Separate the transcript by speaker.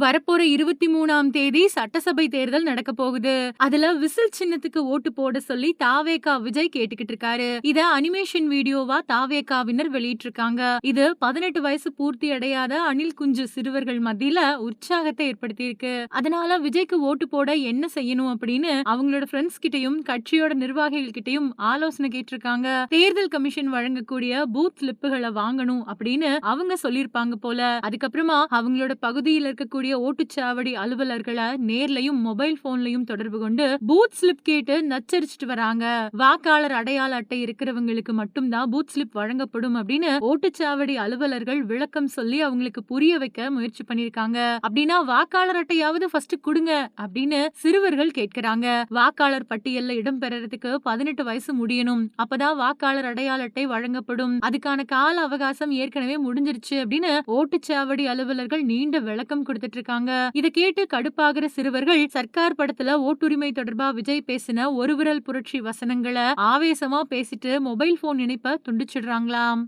Speaker 1: வரப்போற 23ஆம் தேதி சட்டசபை தேர்தல் நடக்க போகுது. அதுல விசில் சின்னத்துக்கு ஓட்டு போட சொல்லி தாவேகா விஜய் கேட்டுக்கிட்டு இருக்காரு. இத அனிமேஷன் வீடியோவா தாவேகாவினர் வெளியிட்டிருக்காங்க. இது 18 வயசு பூர்த்தி அடையாத அணில் குஞ்சு சிறுவர்கள் மத்தியில உற்சாகத்தை ஏற்படுத்தியிருக்கு. அதனால விஜய்க்கு ஓட்டு போட என்ன செய்யணும் அப்படின்னு அவங்களோட ஃப்ரெண்ட்ஸ் கிட்டயும் கட்சியோட நிர்வாகிகள் கிட்டயும் ஆலோசனை கேட்டிருக்காங்க. தேர்தல் கமிஷன் வழங்கக்கூடிய பூத் ஸ்லிப்புகளை வாங்கணும் அப்படின்னு அவங்க சொல்லிருப்பாங்க போல. அதுக்கப்புறமா அவங்களோட பகுதியில் இருக்கக்கூடிய ஓட்டுச்சாவடி அலுவலர்களை நேர்லயும் மொபைல் போன்லயும் தொடர்பு கொண்டு பூத் ஸ்லிப் கேட்டு நச்சரிச்சுட்டு வராங்க. வாக்காளர் அடையாள அட்டை இருக்கிறவங்களுக்கு மட்டும்தான் பூத் ஸ்லிப் வழங்கப்படும் அப்படின்னு ஓட்டுச்சாவடி அலுவலர்கள் விளக்கம் சொல்லி அவங்களுக்கு புரிய வைக்க முயற்சி பண்ணிருக்காங்க. அப்படின்னா வாக்காளர் அட்டையாவது ஃபர்ஸ்ட் கொடுங்க அப்படின்னு சிறுவர்கள் கேட்கிறாங்க. வாக்காளர் பட்டியல்ல இடம் பெறறதுக்கு 18 வயசு முடியணும். அப்பதான் வாக்காளர் அடையாள அட்டை வழங்கப்படும். அதுக்கான கால அவகாசம் ஏற்கனவே முடிஞ்சிருச்சு அப்படின்னு ஓட்டுச்சாவடி அலுவலர்கள் நீண்ட விளக்கம் கொடுத்துட்டு இருக்காங்க. இத கேட்டு கடுப்பாகிற சிறுவர்கள் சர்க்கார் படத்துல ஓட்டுரிமை தொடர்பா விஜய் பேசின ஒரு விரல் புரட்சி வசனங்களை ஆவேசமா பேசிட்டு மொபைல் போன் இணைப்ப துண்டிச்சிடுறாங்களாம்.